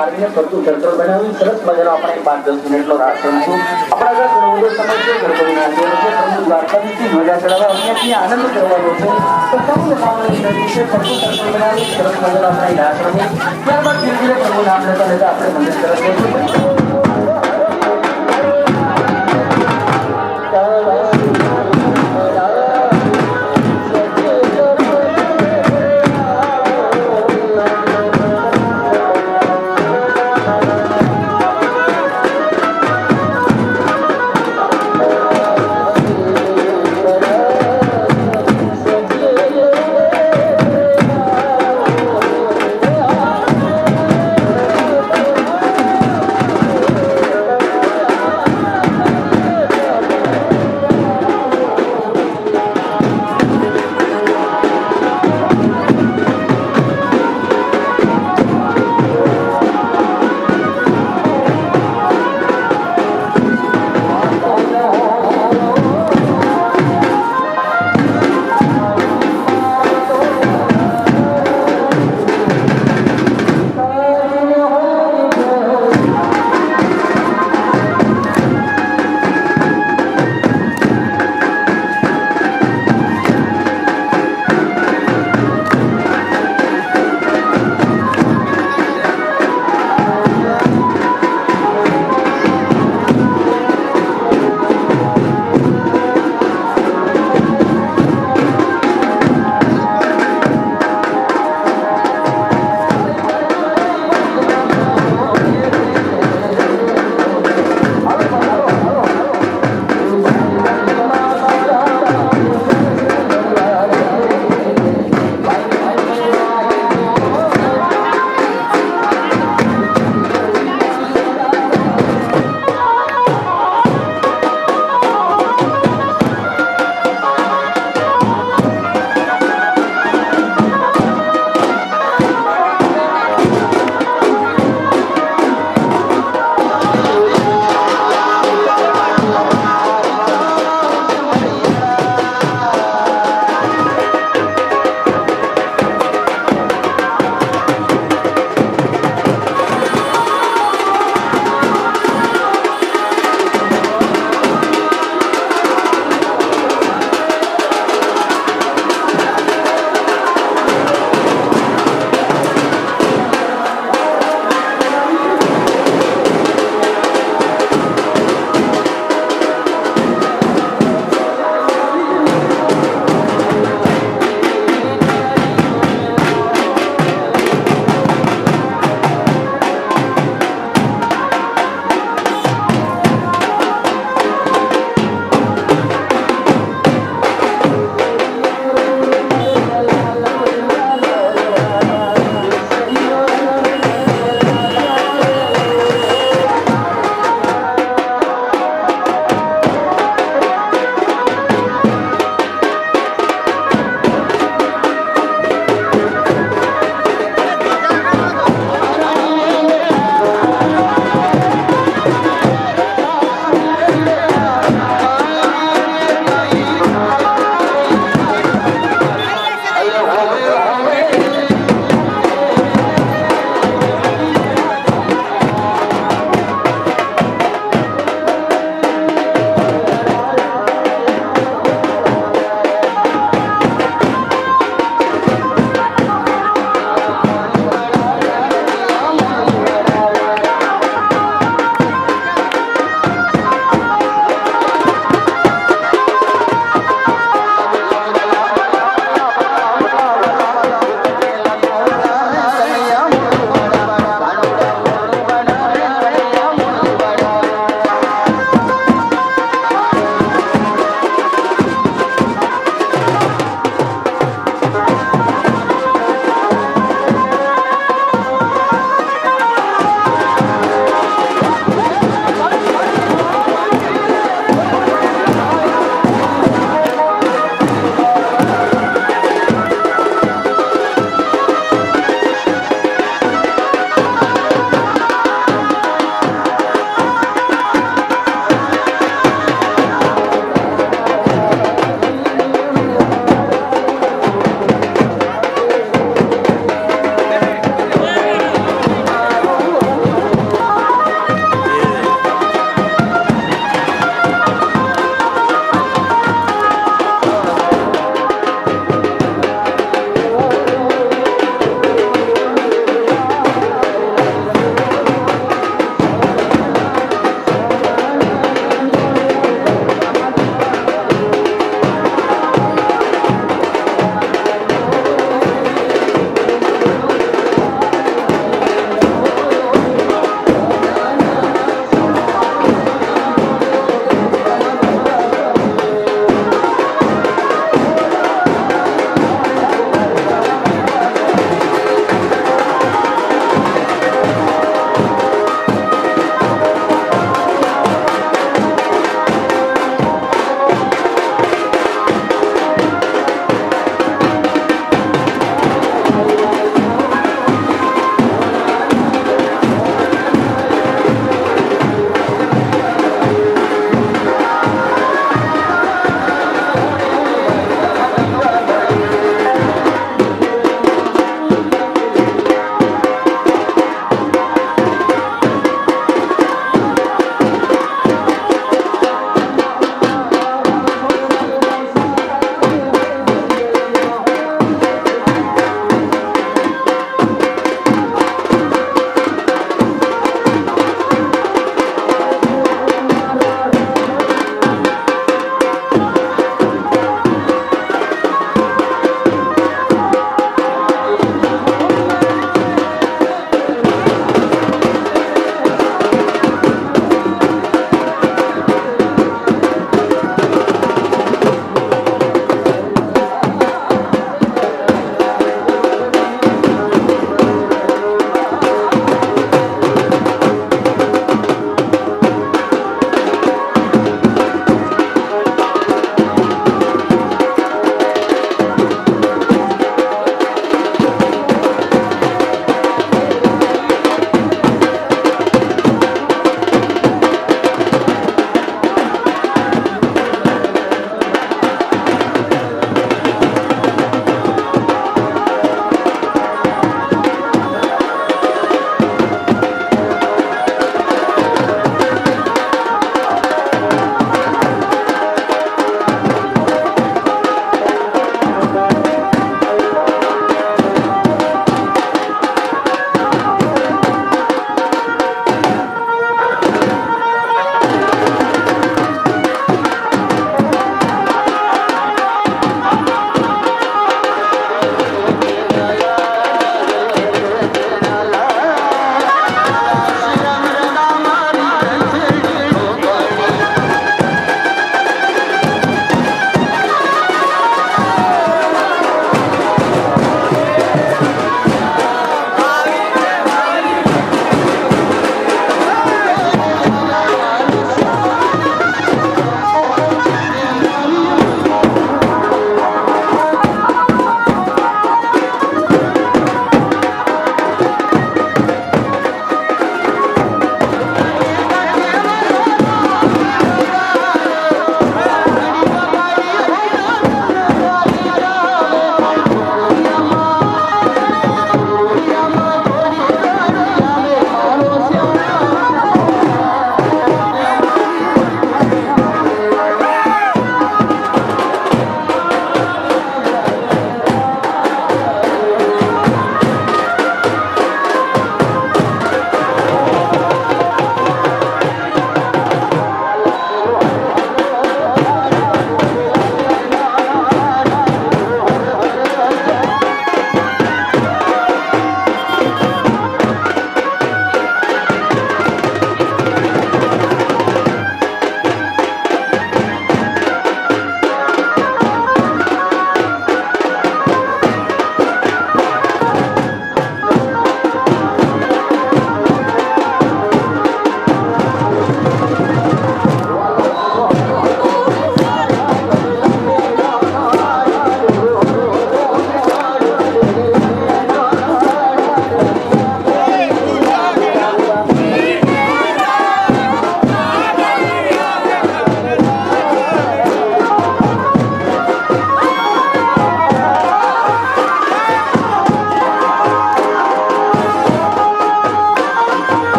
આરવીને ફરતું સર્કલ બનાવી સરસ મજાનો આપણે 5-10 મિનિટનો રાસ રમશું. આપણા ઘર ઘણો બધો સમય છે, ગણપતિના દેવ છે, પરંતુ દ્વારકાધીશની ધ્વજા ચડાવવા અહીંયાથી આનંદ કરવાનો છે. તો સૌને સાંભળીને દિવસે ફરતું સર્કલ બનાવી સરસ મજાનો આપણે રાસ રમીએ. ત્યારબાદ ધીરે ધીરે પ્રભુ નામ લેતા લેતા આપણે મંદિર તરફ જઈશું.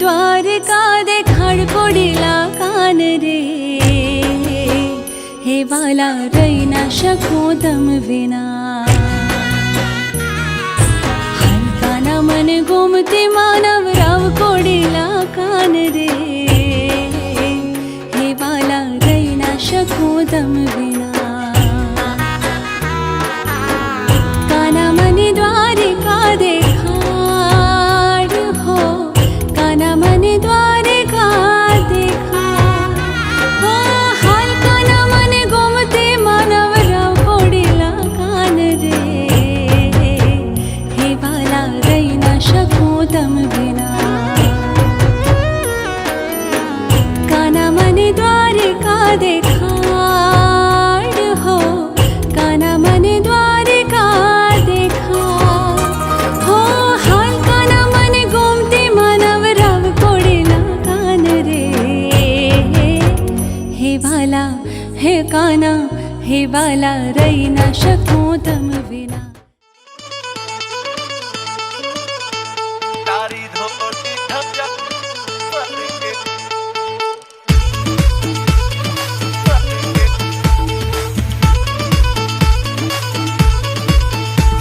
દ્વારકા દેખાડ કોડીલા કાન રે હે વાલા રહી ના શકું તમ વિના હલકાના મન ગોમતી માનવ રાવ કોડીલા કાન રે હે વાલા રહી ના શકું તમ વિના કાના મને દ્વારકા દેખાડ હો કાના મને દ્વારકા દેખાડ હો હાલ કાના મને ગોમતે માનવ રાવ કોડીલા કાન રે હે વાલા રહી ના શકું તમ વિના કાના મને દ્વારકા દેખાડ હો કાના મને દ્વારકા દેખાડ હો હાલ કાના મને ગોમતી માનવ રાવ કોડીલા કાન રે હે વાલા હે કાના હે વાલા રહી ના શકું તમ વિના તારી ધોતી ધજા ફરકે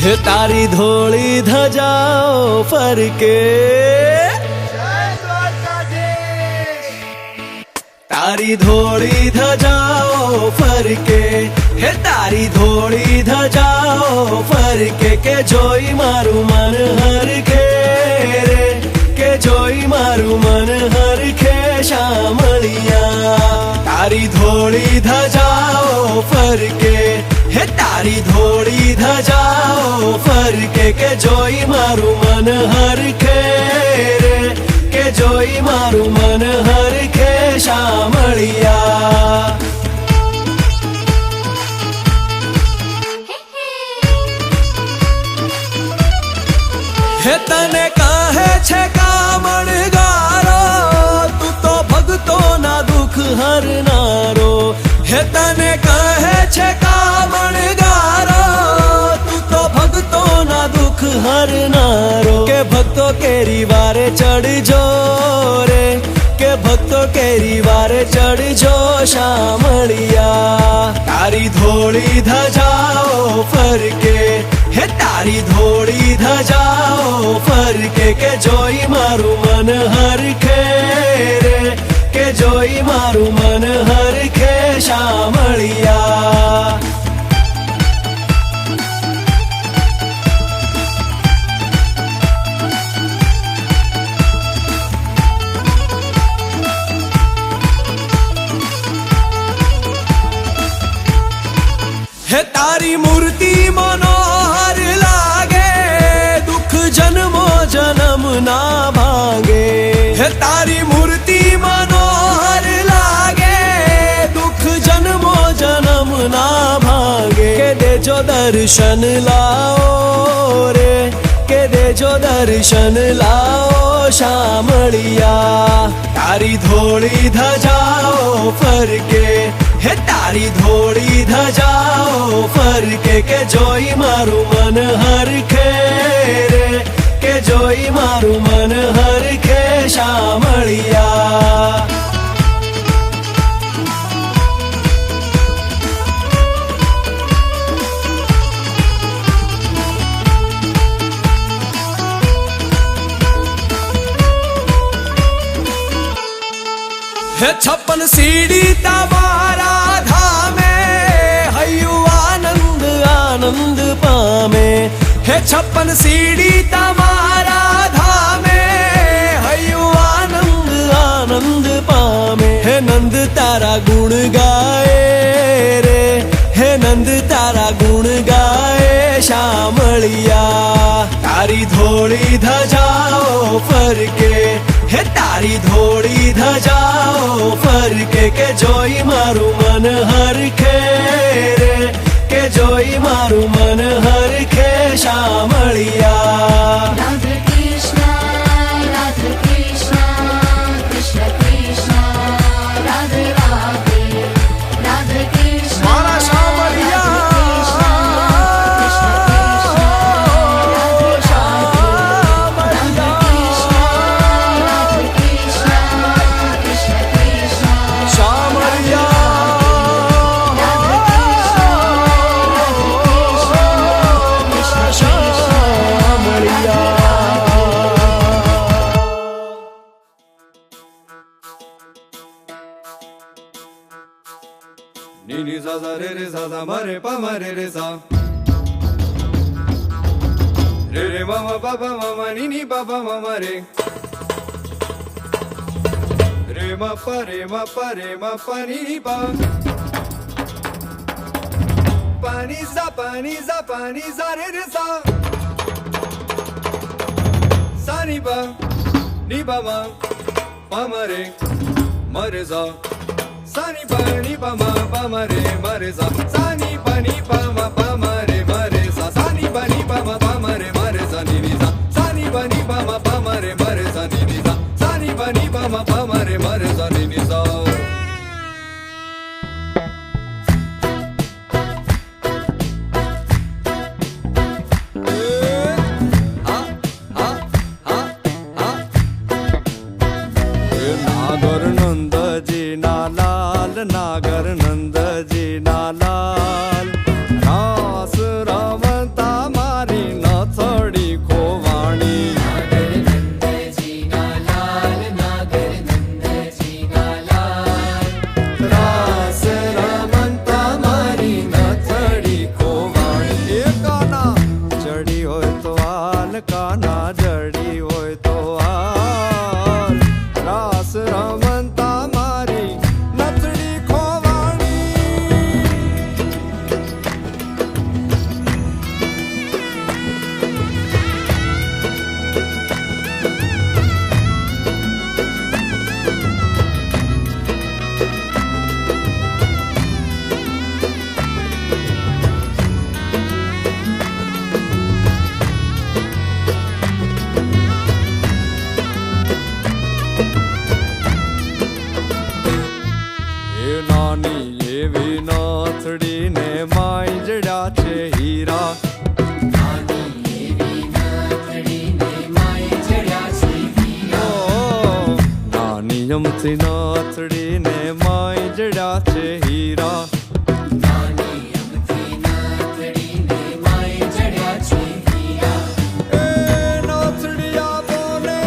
હે તારી ધોળી ધજાઓ ફરકે તારી ધોળી ધજાઓ ફરકે હે તારી ધોળી ધજાઓ ફરકે કે જોઈ મારું મન હરખે રે કે જોઈ મારું મન હરખે શામળિયા તારી ધોળી ધજાઓ ફરકે હે તારી ધોળી ધજાઓ ફરકે કે જોઈ મારું મન હરખે રે કે જોઈ મારું મન હરખે શામળિયા હે તને કહે છે કામણગારો તું તો ભક્તોના દુઃખ હરનારો હે તને કહે છે કામણગારો તું તો ભક્તોના દુઃખ હરનારો કે ભક્તો કેરી વારે ચડજો રે કે ભક્તો કેરી વારે ચડજો શામળિયા તારી ધોળી ધજાઓ ફરકે હે તારી ધોળી ધજાઓ ફરકે કે જોઈ મારું મન હરખે રે કે જોઈ મારું મન હરખે શામળિયા હે તારી મૂર્તિ મનોહર લાગે દુઃખ જન્મો જન્મ ના ભાંગે હે તારી મૂર્તિ મનોહર લાગે દુઃખ જન્મો જન્મ ના ભાંગે કે દેજો દર્શન લાઓ રે કે દેજો દર્શન લાઓ શામળિયા તારી ધોળી ધજાઓ ફરકે હે તારી ધોળી ધજાઓ ફરકે કે જોઈ મારું મન હરખે રે કે જોઈ મારું મન હરખે શામળિયા હે છપ્પન સીડી તમારા ધામે હૈયું આનંદ આનંદ પામે હે છપ્પન સીડી તમારા ધામે હૈયું આનંદ આનંદ પામે હે નંદ તારા ગુણ ગાય રે હે નંદ તારા ગુણ ગાય શામળિયા તારી ધોળી ધજાઓ ફરકે હે તારી ધોળી ધજાઓ ફરકે કે જોઈ મારું મન હરખે રે કે જોઈ મારું મન હરખે શામળિયા રાધે કૃષ્ણ કૃષ્ણ કૃષ્ણ રાધે રાધે રાધે કૃષ્ણ મારા Shamaliya Krishna Krishna Radhe Radhe sa sa re re sa sa ma re pa ma re re sa re re ma ma pa pa ma ma ni ni pa pa ma ma re re ma pa ni ni pa pa ni sa re re sa sa ni pa ma re sa sa ni pa ma re sa sa ni pa ma re sa sa ni pa ma re sa ni ni sa sa ni pa ma re sa ni ni sa sa ni pa ma re sa ni ni sa नागर नंदजी ना लाल रास रमता मारी नथड़ी खोवाणी रास रमता मारी नथड़ी खोवाणी ए काना जड़ी होय तो हाल काना जड़ी होय तो हाल रास रमता मारी नथड़ी खोवाणी એ નાની એવી નાથડી ને માય જડ્યા છે હીરા નાની અમથી નાથડી ને માય જડ્યા છે હીરા એ નાથડિયા બોલે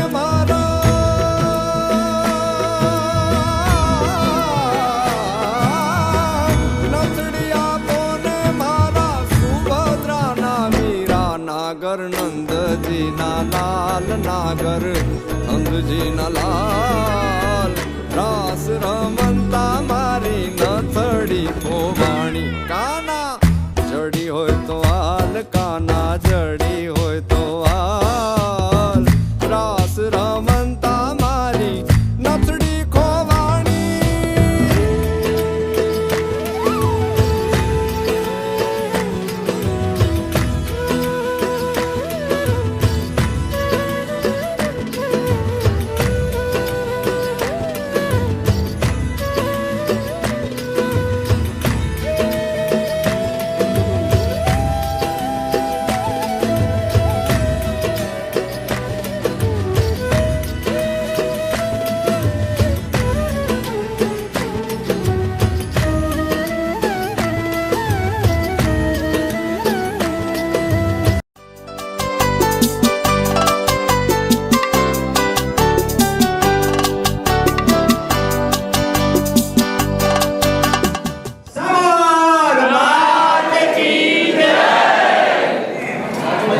નથડિયા બોલે મારા સુભદ્રાના મીરા નાગર નંદજી ના લાલ નાગર નંદજી ના લાલ રાસ રમંતા મારી નથડી ખોવાણી કાના જડી હોય તો હાલ કાના જડી હોય તો હાલ રાસ રમંતા મારી નથડી ખોવાણી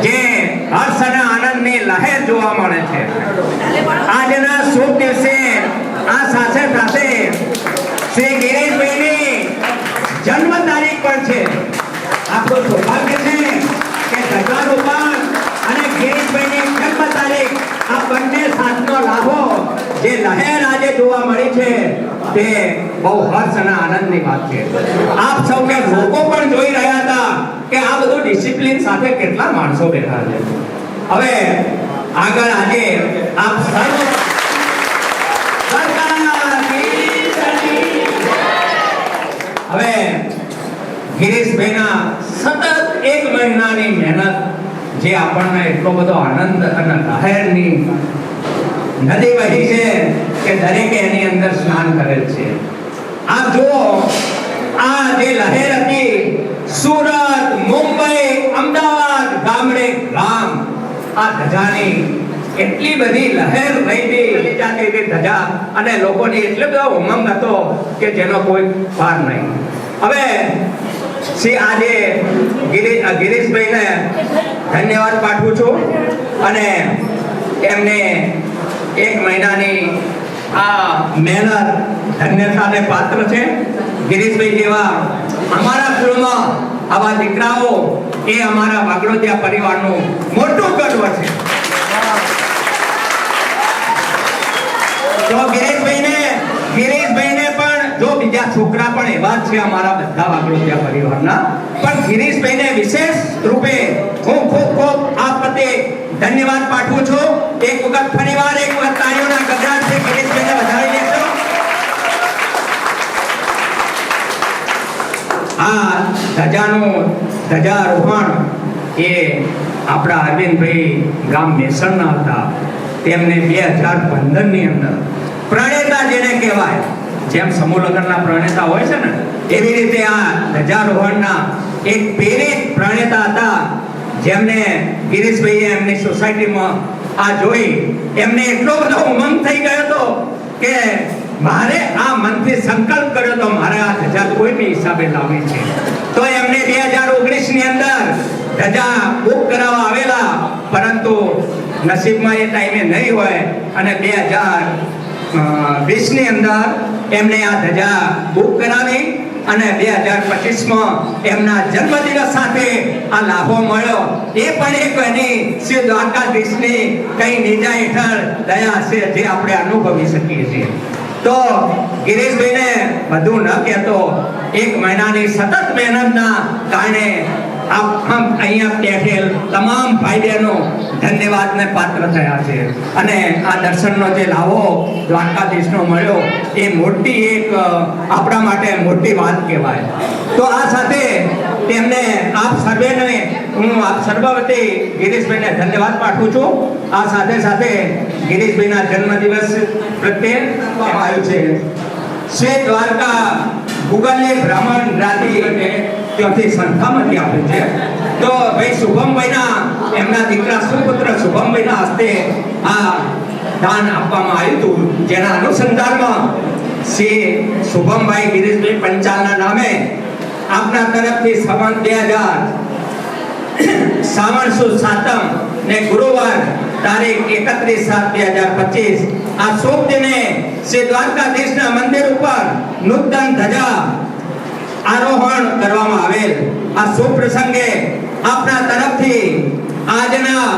જે હર્ષ અને આનંદની લહેર જોવા મળે છે આજના શુભ દિવસે આ સાથે સાથે શ્રી ગિરીશભાઈની જન્મ તારીખ પણ છે આપણું સૌભાગ્ય છે કે ધજારોપણ અને ગિરીશભાઈની જન્મ તારીખ આ બંને સાથનો લાભો જે લહેર આજે જોવા મળી છે તે બહુ હર્ષ અને આનંદની વાત છે આપ સૌને લોકો પણ જોઈ રહ્યા હતા કે આ બધું ડિસિપ્લિન સાથે કેટલા માણસો બેઠા છે હવે આગળ આજે આપ સર્વ હવે ગિરીશભાઈના સતત 1 મહિનાની મહેનત જે આપણને એટલો બધો આનંદ અને લહેરની નદી વહી છે કે દરેકે એની અંદર સ્નાન કરેલ છે આપ જુઓ આ જે લહેર હતી સુરત મુંબઈ અમદાવાદ ગામડે ગામ આ ધજાની એટલી બધી લહેર રહી હતી જાતી હતી ધજા અને લોકોની એટલો બધો ઉમંગ હતો કે જેનો કોઈ પાર નહીં હવે શ્રી આજે ગિરીશભાઈને ધન્યવાદ પાઠવું છું અને એમને 1 મહિનાની આ મહેનત ધન્યતાને પાત્ર છે. ગિરીશભાઈ જેવા અમારા કુળમાં આવા દીકરાઓ એ અમારા વાગડોદિયા પરિવારનું મોટું ગર્વ છે. તો ગિરીશભાઈને પણ જો બીજા છોકરા પણ એવા જ છે અમારા બધા વાગડોદિયા પરિવારના, પણ ગિરીશભાઈને વિશેષ રૂપે હું ખૂબ આપ પ્રત્યે ધન્યવાદ પાઠવું છું. એક વખત ફરીવાર એક વખત તાળીઓના ગગડાટથી ગિરીશભાઈને વધાવી લેશો. આ ધજારોહણ એ આપણા અરવિંદભાઈ ગામ મેસણના હતા. તેમને 2015 ની અંદર પ્રણેતા જેને કહેવાય, જેમ સમૂહ લગ્નના પ્રણેતા હોય છે ને, એવી રીતે આ ધજારોહણના એક પ્રેરિત પ્રણેતા હતા, જેમને ગિરીશભાઈએ એમની સોસાયટીમાં આ જોઈ એમને એટલો બધો ઉમંગ થઈ ગયો હતો કે મારે આ મનથી સંકલ્પ કર્યો તો મારે આ ધજા કોઈ બી હિસાબે લાવવી છે. તો એમને 2019 ની અંદર ધજા બુક કરાવવા આવેલા, પરંતુ નસીબમાં એ ટાઈમે નહીં હોય અને 2020 ની અંદર એમને આ ધજા બુક કરાવી અને 2025માં એમના જન્મદિવસ સાથે આ લાભો મળ્યો. એ પણ એક એની શ્રી દ્વારકાધીશની કઈ નીજા હેઠળ દયા છે જે આપણે અનુભવી શકીએ છીએ. તો ગિરીશભાઈને વધુ ન કહેતો, 1 મહિનાની સતત મહેનતના કારણે અહીંયા બેઠેલ તમામ ભાઈ બહેનો ધન્યવાદને પાત્ર થયા છે. અને આ દર્શનનો જે લાવો દ્વારકાધીશનો મળ્યો એ મોટી એક આપણા માટે મોટી વાત કહેવાય. તો આ સાથે તેમને આપ સર્વેને હું આપ સર્વ વતી ગિરીશભાઈને ધન્યવાદ પાઠવું છું. આ સાથે સાથે ગિરીશભાઈના જન્મદિવસ પ્રત્યે આવ્યું છે શ્રી દ્વારકા ગુગલની બ્રાહ્મણ જ્ઞાતિ ત્યાંથી સંસ્થામાંથી આપ્યું છે. તો ભાઈ શુભમભાઈના એમના દીકરા સુપુત્ર શુભમભાઈના હસ્તે આ દાન આપવામાં આવ્યું હતું, જેના અનુસંધાનમાં શ્રી શુભમભાઈ ગિરીશભાઈ પંચાલના નામે આપના તરફથી સંવત 2000 શ્રાવણ સુદ સાતમ ને ગુરુવાર તારીખ 31/7/2025 આ શુભ દિને શ્રી દ્વારકાધીશના મંદિર ઉપર નૂતન ધજા આરોહણ કરવામાં આવેલ. આ શુભ પ્રસંગે આપના તરફથી આજના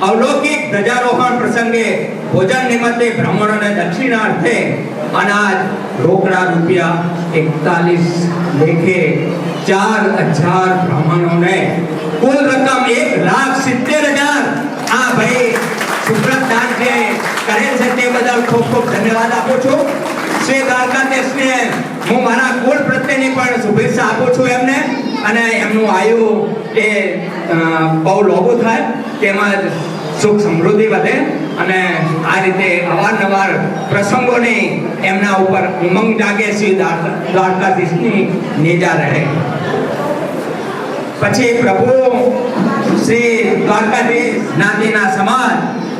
અવલૌકિક ધજારોહણ પ્રસંગે ભોજન નિમિત્તે બ્રાહ્મણોને દક્ષિણાર્થે અનાજ રોકડા ₹41 લેખે 4000 બ્રાહ્મણોને કુલ રકમ 1,70,000 આ ભાઈ સુબ્રત દાન જે કરેલ છે તે બદલ ખૂબ ખૂબ ધન્યવાદ આપું છું. શ્રી દ્વારકાધીશને હું મારા કુળ પ્રત્યેની પણ શુભેચ્છા આપું છું એમને, અને એમનું આયુ એ બહુ લાંબુ થાય, તેમજ સુખ સમૃદ્ધિ વધે અને આ રીતે અવારનવાર પ્રસંગોની એમના ઉપર ઉમંગ જાગે. શ્રી દ્વારકાધીશની નેજા રહે. પછી પ્રભુ શ્રી દ્વારકાધીશ જ્ઞાતિના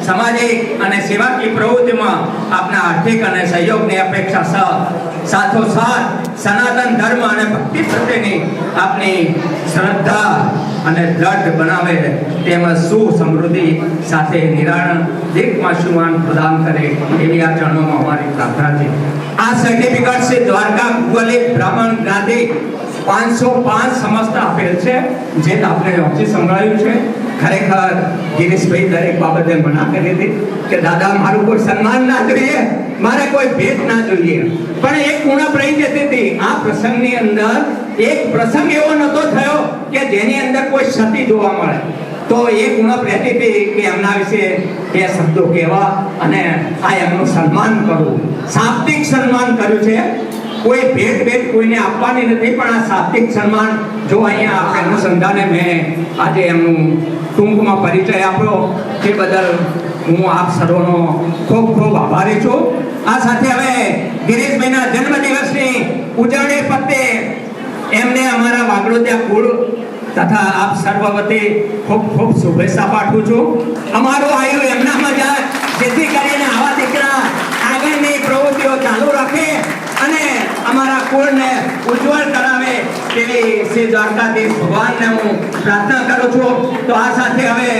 સામાજિક અને સેવાકીય પ્રવૃત્તિમાં આપના આર્થિક અને સહયોગની અપેક્ષા સાથોસાથ સનાતન ધર્મ અને ભક્તિ પ્રત્યેની આપની શ્રદ્ધા અને દ્રઢ બનાવે, તેમજ સુસમૃદ્ધિ સાથે નિરાળન દીર્ઘમાં સુમાન પ્રદાન કરે એવી આ ચરણોમાં અમારી પ્રાર્થના છે. આ સર્ટિફિકેટ શ્રી દ્વારકા ગુગલિત બ્રાહ્મણ જ્ઞાતિ 505 સમસ્ત આપેલ છે, જે આપણે ઓછી સંભળાયું છે. ખરેખર ગિરીશભાઈ દરેક બાબતે મના કરી હતી કે દાદા મારું કોઈ સન્માન ના જોઈએ, મારે કોઈ ભેટ ના જોઈએ, પણ એક ઉણપ રહી જતી હતી. આ પ્રસંગની અંદર એક પ્રસંગ એવો નતો થયો કે જેની અંદર કોઈ ક્ષતિ જોવા મળે. તો એક ઉણપ રહેતી હતી કે એમના વિશે 2 શબ્દો કહેવા અને આ એમનું સન્માન કરવું. શાબ્દિક સન્માન કર્યું છે, કોઈ ભેટ કોઈને આપવાની નથી, પણ આ શાબ્દિક સન્માન જો અહીંયા આપણે અનુસંધાને મેં આજે એમનું ટૂંકમાં પરિચય આપ્યો તે બદલ હું આપ સર્વનો ખૂબ ખૂબ આભારી છું. આ સાથે હવે ગિરીશભાઈના જન્મદિવસની ઉજવણી પ્રત્યે એમને અમારા વાગડોદિયા કુળ તથા આપ સર્વ વતી ખૂબ ખૂબ શુભેચ્છા પાઠવું છું. અમારું આયુ એમનામાં જાય, જેથી કરીને આવા દીકરા આગળની પ્રવૃત્તિઓ ચાલુ રાખે અને અમારા કુળને ઉજ્જવળ કરાવે તેવી શ્રી દ્વારકાધીશ ભગવાનને હું પ્રાર્થના કરું છું. તો આ સાથે હવે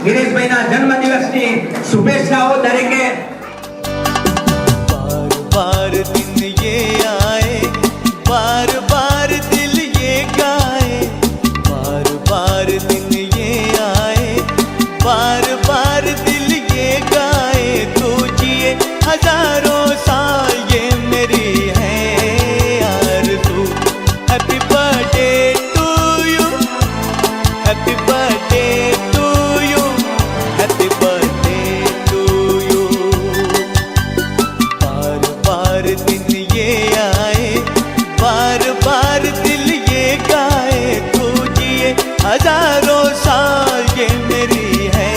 ગિરીશભાઈના જન્મદિવસની શુભેચ્છાઓ દરેકે. बार बार दिन ये आए, बार बार दिल ये गाए, बार बार दिन ये आए, बार बार दिल ये गाए, तू जिए हजारों साल ये मेरी है आरज़ू. Happy birthday to you, happy birthday to you, happy birthday to you. बार बार दिन ये आए, बार बार दिल ये गाए, तू जिए हजारों साल ये मेरी है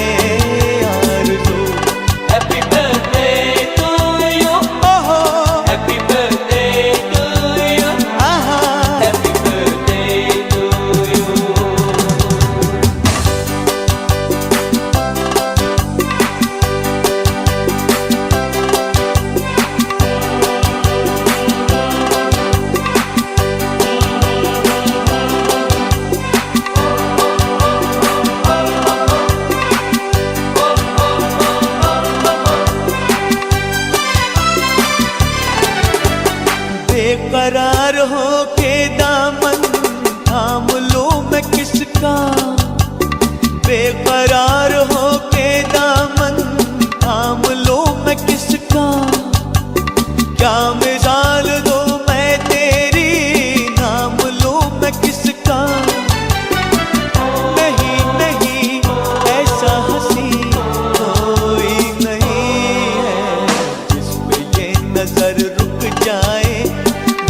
आरज़ू. हैप्पी बर्थडे टू यू, ओहो हैप्पी बर्थडे टू यू, आहा हैप्पी बर्थडे टू यू. बेकरार हो के दामन थाम लूं मैं किसका, बेकरार हो के दामन थाम लूं मैं किसका. क्या मिसाल दो मैं तेरी, नाम लूं मैं किसका. नहीं नहीं ऐसा हंसी कोई नहीं है, जिसमें ये नजर रुक जाए,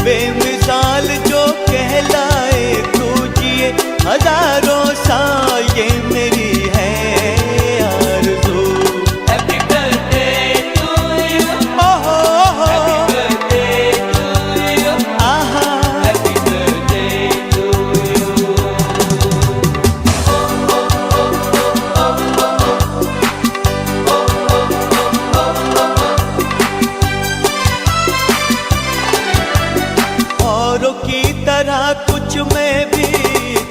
बेमिसाल जो कहलाए, तू जिए हजारों साल ये मेरी है आरज़ू. हैप्पी बर्थडे टू यू, ओहो हैप्पी बर्थडे टू यू, आहा हैप्पी बर्थडे टू यू. औरों की तरह कुछ मैं भी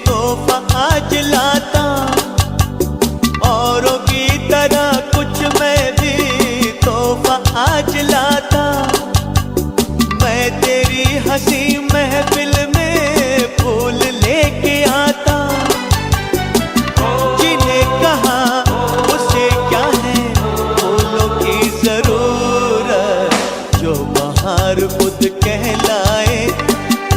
तोहफा आज लाता, औरों की तरह कुछ मैं भी तोहफा आज लाता. मैं तेरी हंसी महफिल में फूल लेके आता. जिन्हें कहा उसे क्या है फूलों की जरूरत, जो बाहर खुद कहलाए,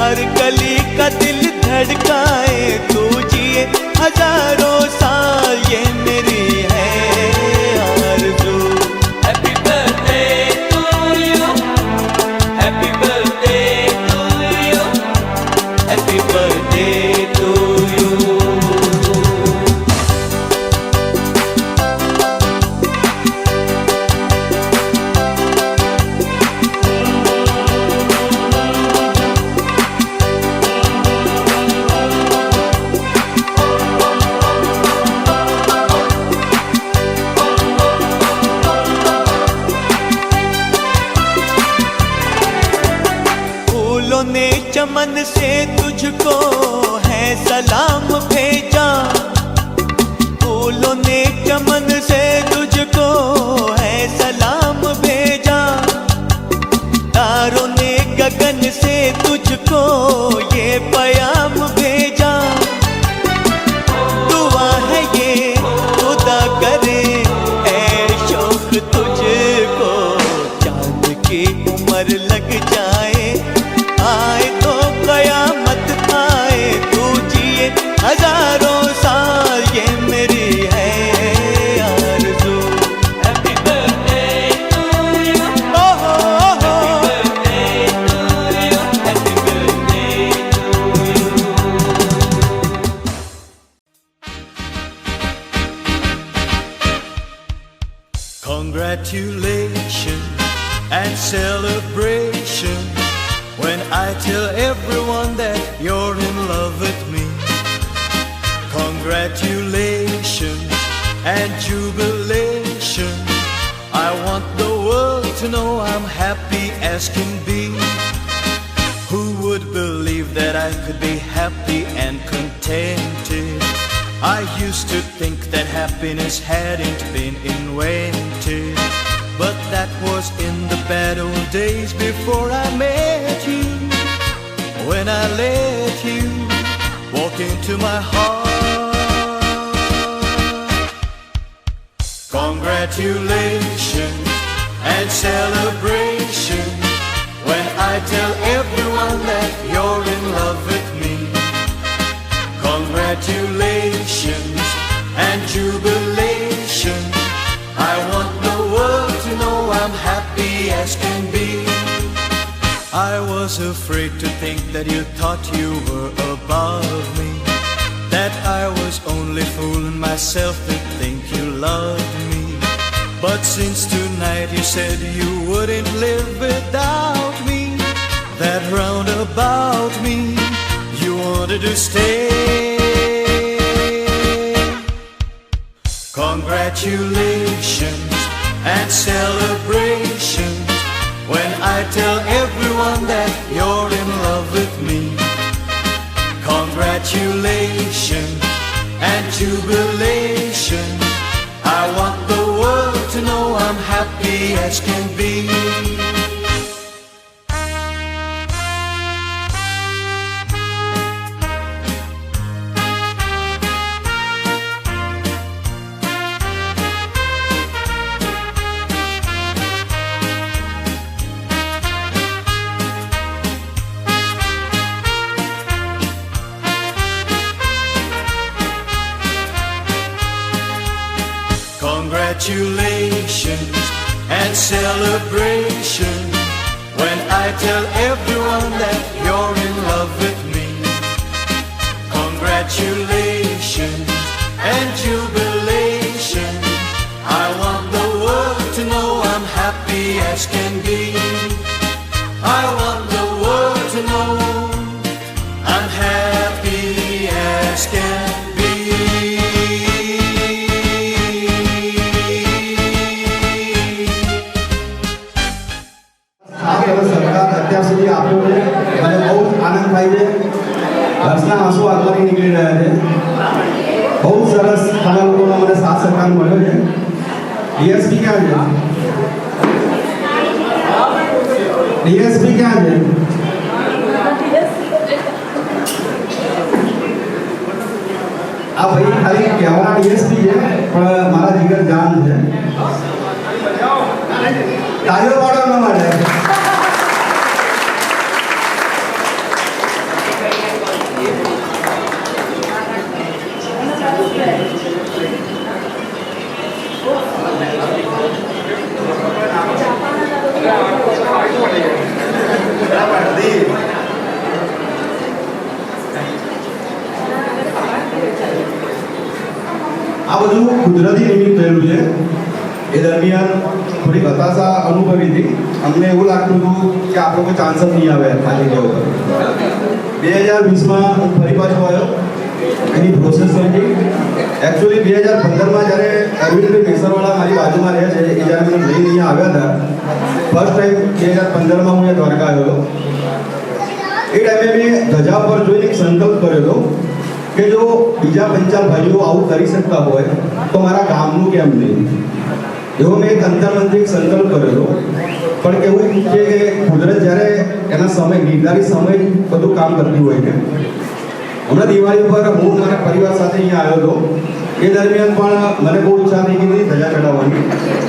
हर गली का दिल धड़काए, तू जिए हजारों साल ये मेरी है आरज़ू. Happy birthday to you, happy birthday to you, happy birthday to you. फूलों ने चमन से तुझको है सलाम भेजा, फूलों ने चमन से तुझको है सलाम भेजा. तारों ने गगन से तुझको ये प्याम भेजा. दुआ है ये खुदा करे ऐ शौक तुझको, चांद की उम्र लग जाए, आए तो कयामत आए, तू जिए हजारों साल ये मेरी है आरज़ू. हैप्पी बर्थडे टू यू, ओहो happy birthday to you, happy birthday to you. Congratulations and celebration when I tell everyone that you're in love with me. Congratulations and jubilation. I want the world to know I'm happy as can be. Who would believe that I could be happy and contented. I used to think that happiness hadn't been invented, but that was in the bad old days before I met you. When I let you walk into my heart. Congratulations and celebration when I tell everyone that you're in love with me. Congratulations and jubilation. I want the world to know I'm happy as can be. I was afraid to think that you thought you were above me, that I was only fooling myself to think you loved me. But since tonight you said you wouldn't live without me, that round about me you wanted to stay. Congratulations and celebrations when I tell everyone that you're in love with me. Congratulations and jubilation. I want the world to know I'm happy as can be. Congratulations and celebration when I tell everyone that you're in love with me. Congratulations and jubilation. I want the world to know I'm happy as can be. I want the world to know I'm happy as can be. સરકાર અત્યાર સુધી આપણને મને બહુ આનંદ થાય છે. હર્ષના આંસુ આંખમાંથી નીકળી રહ્યા છે. બહુ સરસ તમે લોકોનો મને સાથ સહકાર મળ્યો છે. ડીએસપી ક્યાં છે? ડીએસપી ક્યાં છે? આ ભાઈ ખાલી કહેવાના ડીએસપી છે પણ મારા જીગર જાન છે. તાળીઓ પાડો એમના માટે. આ બધું કુદરતી નિમિત્ત થયેલું છે. એ દરમિયાન થોડી હતાશા અનુભવી હતી. અમને એવું લાગતું હતું કે આપણો કોઈ ચાન્સ જ નહીં આવે આ જગ્યા ઉપર. 2020માં હું ફરી પાછો આવ્યો. એની પ્રોસેસ હતી એકચ્યુઅલી 2015માં જ્યારે અરવિંદભાઈ મેસરવાળા મારી બાજુમાં રહે છે, એ જ્યારે મને લઈને અહીંયા આવ્યા હતા ફર્સ્ટ ટાઈમ 2015માં હું અહીંયા દ્વારકા આવ્યો હતો. એ ટાઈમે મેં ધજા પર જોઈને એક સંકલ્પ કર્યો હતો કે જો બીજા 5 ભાઈઓ આવું કરી શકતા હોય તો મારા ગામનું કેમ નહીં. એવો મેં એક અંતરમનથી એક સંકલ્પ કર્યો હતો. પણ કેવું છે કે કુદરત જ્યારે એના સમય નિર્ધારિત સમય બધું કામ કરતી હોય છે. હમણાં દિવાળી પર હું મારા પરિવાર સાથે અહીંયા આવ્યો હતો. એ દરમિયાન પણ મને બહુ ઈચ્છા થઈ ગઈ ધજા ચડાવવાની.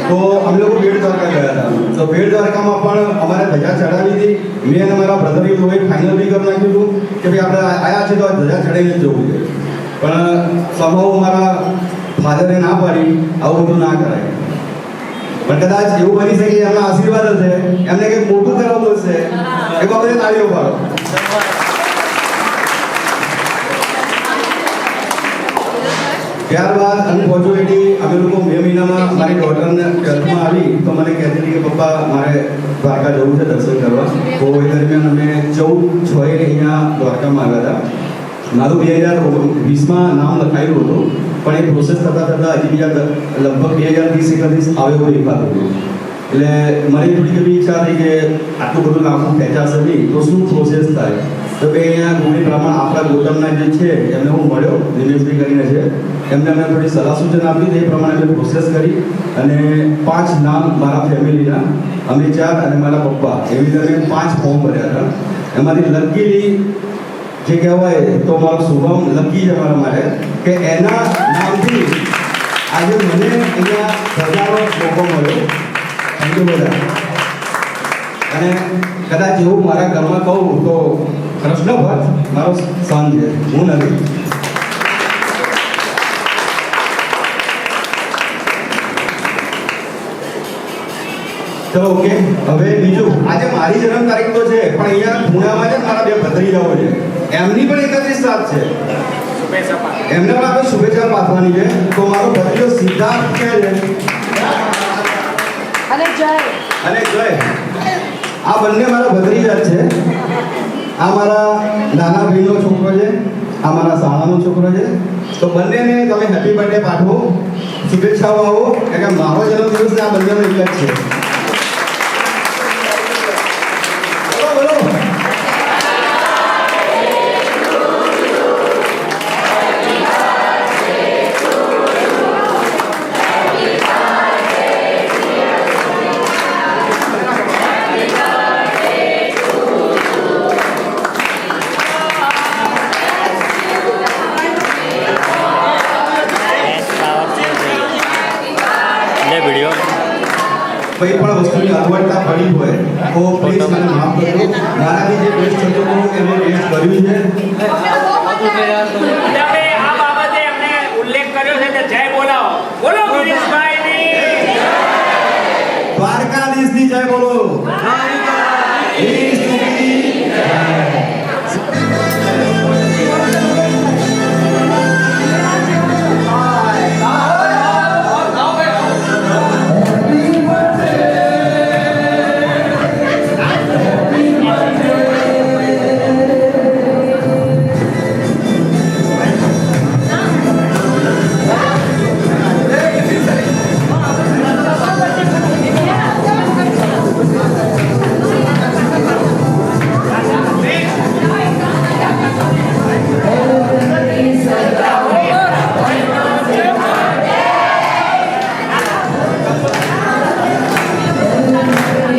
તો અમે લોકો બેટ દ્વારકા ગયા હતા. તો બેટ દ્વારકામાં પણ અમારે ધજા ચડાવી હતી. મેં અને મારા બ્રધર લોકોએ ફાઇનલ બી કરી નાખ્યું હતું કે ભાઈ આપણે આવ્યા છે તો આ ધજા ચડાવીને જ જવું છે. પણ સ્વભાવ મારા ફાધરે ના પાડી આવું બધું ના કરાય. પણ કદાચ એવું બની શકે એમના આશીર્વાદ હશે, એમને કંઈક મોટું કરવું પડશે. એ બાબતે તાળીઓ પાડો. ત્યારબાદ અનફોર્ચ્યુનેટલી અમે લોકો મે મહિનામાં મારી ડોટરને 12માં આવી તો મને કહેતી હતી કે પપ્પા મારે દ્વારકા જવું છે દર્શન કરવા. તો એ દરમિયાન અમે 14/6 અહીંયા દ્વારકામાં આવ્યા હતા. મારું 2020માં નામ લખાયેલું હતું પણ એ પ્રોસેસ થતાં હજી બીજા લગભગ 2030-31 આવે એવું દેખાતું હતું. એટલે મારી થોડી એવી ઈચ્છા થઈ કે આટલું બધું લાંબુ ખેંચાશે નહીં તો શું પ્રોસેસ થાય. તો બે અહીંયા રૂઢી પ્રમાણે આપણા ગોતમના જે છે એમને હું મળ્યો, દિનેશભાઈ કરીને છે, એમને અમે થોડી સલાહ સૂચન આપી, તે પ્રમાણે અમે પ્રોસેસ કરી અને 5 નામ મારા ફેમિલીના, અમે 4 અને મારા પપ્પા, એવી રીતે અમે 5 ફોર્મ ભર્યા હતા. એમાંથી લકીલી જે કહેવાય તો મારો શુભમ લકી છે મારા માટે કે એના નામથી આજે મને અહીંયા સજાનો મોકો મળ્યો. થેન્ક યુ બધા. અને કદાચ એવું મારા ઘરમાં કહું તો કૃષ્ણ ભટ્ટ મારો સન છે, હું નથી. ચલો ઓકે. હવે બીજું, આજે મારી જન્મ તારીખ તો છે, પણ અહીંયા પુણામાં છે મારા 2 ભત્રીજાઓ છે, એમની પણ 31 છે. એમને પણ આપણે શુભેચ્છા પાઠવવાની છે. તો મારો ભત્રીજો સિદ્ધાર્થ કે છે અને જય, આ બંને મારા ભત્રીજા છે. આ મારા નાના ભાઈનો છોકરો છે, આ મારા શાળાનો છોકરો છે. તો બંનેને તમે હેપી બર્થડે પાઠવો, શુભેચ્છાઓ આવો, કારણ કે મારો જન્મદિવસ આ બંનેનો એક જ છે. કોઈ પણ વસ્તુની અગવડતા પડી હોય તો પ્લીઝ મને માફ કરજો. મારાથી જે બેસ્ટ થતું હતું એમને બેસ્ટ કર્યું છે. તમે આ બાબતે એમને ઉલ્લેખ કર્યો છે કે જય બોલાવો. બોલો ગિરીશભાઈની દ્વારકાધીશની જય બોલો. દ્વારકાધીશની જય.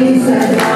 Lisa.